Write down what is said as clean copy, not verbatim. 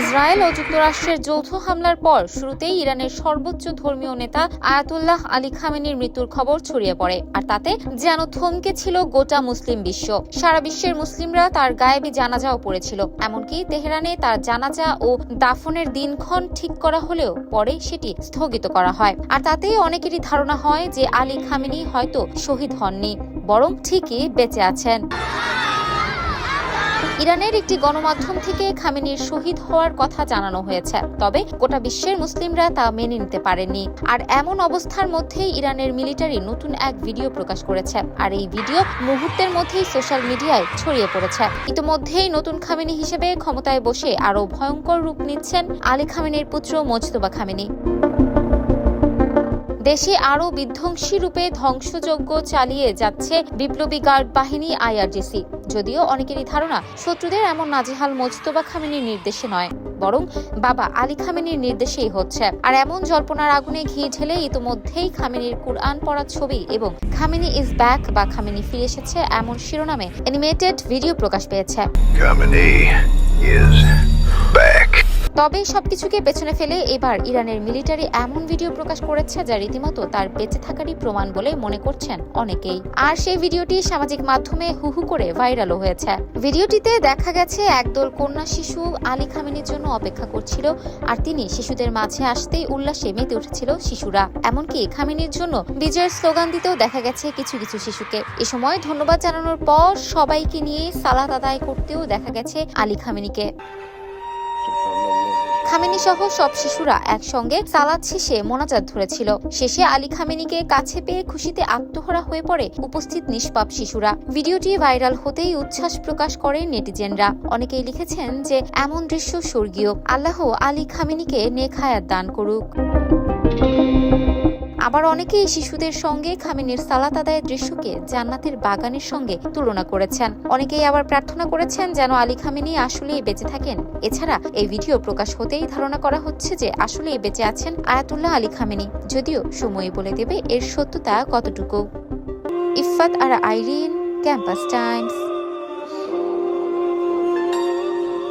Israel ও যুক্তরাষ্ট্রের যৌথ হামলার পর শুরুতেই ইরানের সর্বোচ্চ ধর্মীয় নেতা আয়াতুল্লাহ আলী খামেনির মৃত্যুর খবর ছড়িয়ে পড়ে, আর তাতে যেন থমকে ছিল গোটা মুসলিম বিশ্ব। সারা বিশ্বের মুসলিমরা তার গায়েবী জানাজাও পড়েছিল। এমনকি তেহরানে তার জানাজা ও দাফনের দিনক্ষণ ঠিক করা হলেও পরে সেটি স্থগিত করা হয়। আর তাতে অনেকেরই ধারণা হয় যে আলী খামেনি হয়তো শহীদ হননি, বরং ঠিকই বেঁচে আছেন। ইরানের একটি গণমাধ্যম থেকে খামেনির শহীদ হওয়ার কথা জানানো হয়েছে, তবে গোটা বিশ্বের মুসলিমরা তা মেনে নিতে পারেননি। আর এমন অবস্থার মধ্যেই ইরানের মিলিটারি নতুন এক ভিডিও প্রকাশ করেছে, আর এই ভিডিও মুহূর্তের মধ্যেই সোশ্যাল মিডিয়ায় ছড়িয়ে পড়েছে। ইতিমধ্যেই নতুন খামেনি হিসেবে ক্ষমতায় বসে আরও ভয়ঙ্কর রূপ নিচ্ছেন আলী খামেনির পুত্র মোজতবা খামেনি। দেশে আরও বিধ্বংসী রূপে ধ্বংসযজ্ঞ চালিয়ে যাচ্ছে বিপ্লবী গার্ড বাহিনী IRGC। যদিও অনেকেরই ধারণা শত্রুদের এমন নাজেহাল মোজতবা খামেনির নির্দেশে নয়, বরং বাবা আলী খামেনির নির্দেশেই হচ্ছে। আর এমন জল্পনার আগুনে ঘি ঢেলে ইতিমধ্যেই খামেনির কুরআন পড়া ছবি এবং খামেনি ইজ ব্যাক বা খামেনি ফিরে এসেছে এমন শিরোনামে অ্যানিমেটেড ভিডিও প্রকাশ পেয়েছে। তবে সবকিছুকে পেছনে ফেলে এবার ইরানের মিলিটারি এমন ভিডিও প্রকাশ করেছে যা রীতিমতো তার বেঁচে থাকারই প্রমাণ বলে মনে করছেন অনেকেই। আর সেই ভিডিওটি সামাজিক মাধ্যমে হুহু করে ভাইরালও হয়েছে। ভিডিওটিতে দেখা গেছে একদল কন্যা শিশু আলী খামেনির জন্য অপেক্ষা করছিল, আর তিনি শিশুদের মাঝে আসতেই উল্লাসে মেতে উঠেছিল শিশুরা। এমনকি খামেনির জন্য বিজয়ের স্লোগান দিতেও দেখা গেছে কিছু কিছু শিশুকে। এ সময় ধন্যবাদ জানানোর পর সবাইকে নিয়ে সালাত আদায় করতেও দেখা গেছে আলী খামেনিকে। খামেনি সহ সব শিশুরা একসঙ্গে সালাত শেষে মোনাজাত ধরেছিল। শেষে আলী খামেনিকে কাছে পেয়ে খুশিতে আত্মহারা হয়ে পড়ে উপস্থিত নিষ্পাপ শিশুরা। ভিডিওটি ভাইরাল হতেই উচ্ছ্বাস প্রকাশ করে নেটিজেনরা। অনেকেই লিখেছেন যে এমন দৃশ্য স্বর্গীয়, আল্লাহ আলী খামেনিকে নেক হায়াত দান করুক। আবার অনেকেই শিশুদের সঙ্গে খামেনির সালাত আদায়ের দৃশ্যকে জান্নাতের বাগানের সঙ্গে তুলনা করেছেন। অনেকেই আবার প্রার্থনা করেছেন যেন আলী খামেনি আসলেই বেঁচে থাকেন। এছাড়া এই ভিডিও প্রকাশ হতেই ধারণা করা হচ্ছে যে আসলেই বেঁচে আছেন আয়াতুল্লাহ আলী খামেনি, যদিও সময় বলে দেবে এর সত্যতা কতটুকু। ইফফাত আর আইরিন, ক্যাম্পাস টাইমস।